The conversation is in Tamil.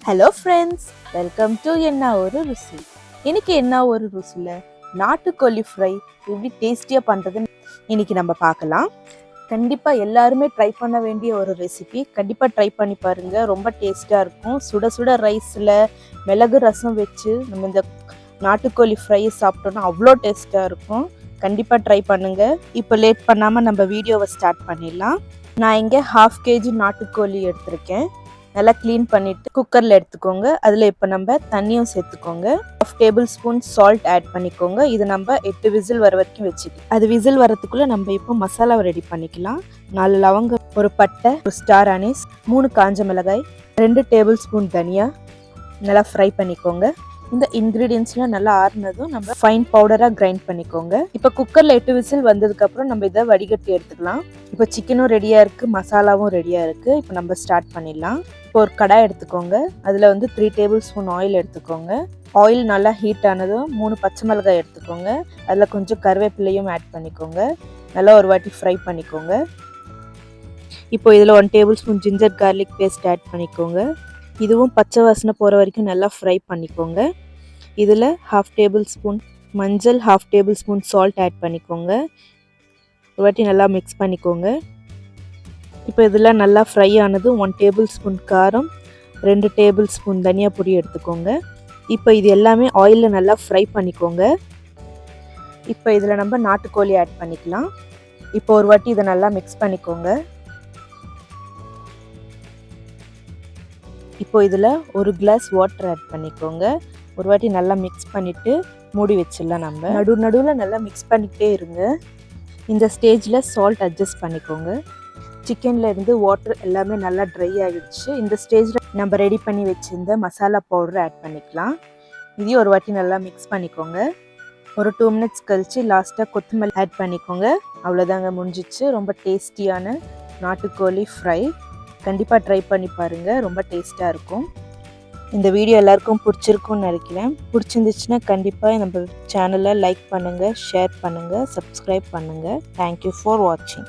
ஹலோ ஃப்ரெண்ட்ஸ், வெல்கம் டு என்ன ஒரு ருசி. இன்னைக்கு என்ன ஒரு ருசியில் நாட்டுக்கோழி ஃப்ரை எப்படி டேஸ்டியாக பண்ணுறதுன்னு இன்னைக்கு நம்ம பார்க்கலாம். கண்டிப்பாக எல்லாருமே ட்ரை பண்ண வேண்டிய ஒரு ரெசிபி. கண்டிப்பாக ட்ரை பண்ணி பாருங்கள், ரொம்ப டேஸ்ட்டாக இருக்கும். சுட சுட ரைஸில் மிளகு ரசம் வச்சு நம்ம இந்த நாட்டுக்கோழி ஃப்ரை சாப்பிட்டோன்னா அவ்வளோ டேஸ்ட்டாக இருக்கும். கண்டிப்பாக ட்ரை பண்ணுங்கள். இப்போ லேட் பண்ணாமல் நம்ம வீடியோவை ஸ்டார்ட் பண்ணிடலாம். நான் இங்கே 1/2 kg நாட்டுக்கோழி எடுத்திருக்கேன். நல்லா க்ளீன் பண்ணிவிட்டு குக்கரில் எடுத்துக்கோங்க. அதில் இப்போ நம்ம தண்ணியும் சேர்த்துக்கோங்க. 1/2 tablespoon சால்ட் ஆட் பண்ணிக்கோங்க. இது நம்ம 8 விசில் வர வரைக்கும் வச்சுக்கலாம். அது விசில் வரதுக்குள்ளே நம்ம இப்போ மசாலாவை ரெடி பண்ணிக்கலாம். 4 லவங்கம், ஒரு பட்டை, ஒரு ஸ்டார் அனீஸ், 3 காஞ்ச மிளகாய், 2 tablespoon தனியா நல்லா ஃப்ரை பண்ணிக்கோங்க. இந்த இன்க்ரீடியன்ஸ்லாம் நல்லா ஆறுனதும் நம்ம ஃபைன் பவுடராக கிரைண்ட் பண்ணிக்கோங்க. இப்போ குக்கரில் 8 விசில் வந்ததுக்கப்புறம் நம்ம இதை வடிகட்டி எடுத்துக்கலாம். இப்போ சிக்கனும் ரெடியாக இருக்குது, மசாலாவும் ரெடியாக இருக்குது. இப்போ நம்ம ஸ்டார்ட் பண்ணிடலாம். இப்போ ஒரு கடாய் எடுத்துக்கோங்க. அதில் 3 tablespoon ஆயில் எடுத்துக்கோங்க. ஆயில் நல்லா ஹீட் ஆனதும் 3 பச்சை மிளகாய் எடுத்துக்கோங்க. அதில் கொஞ்சம் கருவேப்பிலையும் ஆட் பண்ணிக்கோங்க. நல்லா ஒரு வாட்டி ஃப்ரை பண்ணிக்கோங்க. இப்போ இதில் 1 tablespoon ginger garlic paste add பண்ணிக்கோங்க. இதுவும் பச்சை வாசனை போகிற வரைக்கும் நல்லா ஃப்ரை பண்ணிக்கோங்க. இதில் 1/2 tablespoon மஞ்சள், 1/2 tablespoon சால்ட் ஆட் பண்ணிக்கோங்க. ஒரு வாட்டி நல்லா மிக்ஸ் பண்ணிக்கோங்க. இப்போ இதெல்லாம் நல்லா ஃப்ரை ஆனதும் 1 tablespoon காரம், 2 tablespoon தனியா பொடி எடுத்துக்கோங்க. இப்போ இது எல்லாமே ஆயிலில் நல்லா ஃப்ரை பண்ணிக்கோங்க. இப்போ இதில் நம்ம நாட்டுக்கோழி ஆட் பண்ணிக்கலாம். இப்போ ஒரு வாட்டி இதை நல்லா மிக்ஸ் பண்ணிக்கோங்க. இப்போ இதில் 1 கிளாஸ் வாட்டர் ஆட் பண்ணிக்கோங்க. ஒரு வாட்டி நல்லா மிக்ஸ் பண்ணிவிட்டு மூடி வச்சிடலாம். நம்ம நடுவில் நல்லா மிக்ஸ் பண்ணிக்கிட்டே இருங்க. இந்த ஸ்டேஜில் சால்ட் அட்ஜஸ்ட் பண்ணிக்கோங்க. சிக்கனில் இருந்து வாட்டர் எல்லாமே நல்லா ட்ரை ஆகிடுச்சு. இந்த ஸ்டேஜில் நம்ம ரெடி பண்ணி வச்சுருந்த மசாலா பவுடர் ஆட் பண்ணிக்கலாம். இதையும் ஒரு வாட்டி நல்லா மிக்ஸ் பண்ணிக்கோங்க. ஒரு 2 minutes கழித்து லாஸ்ட்டாக கொத்தமல்லி ஆட் பண்ணிக்கோங்க. அவ்வளோதாங்க, முடிஞ்சிச்சு. ரொம்ப டேஸ்டியான நாட்டுக்கோழி ஃப்ரை. கண்டிப்பாக ட்ரை பண்ணி பாருங்கள், ரொம்ப டேஸ்ட்டாக இருக்கும். இந்த வீடியோ எல்லாருக்கும் பிடிச்சிருக்கும்னு நினைக்கிறேன். பிடிச்சிருந்துச்சுன்னா கண்டிப்பாக நம்ம சேனலை லைக் பண்ணுங்கள், ஷேர் பண்ணுங்கள், சப்ஸ்கிரைப் பண்ணுங்கள். தேங்க்யூ ஃபார் வாட்சிங்.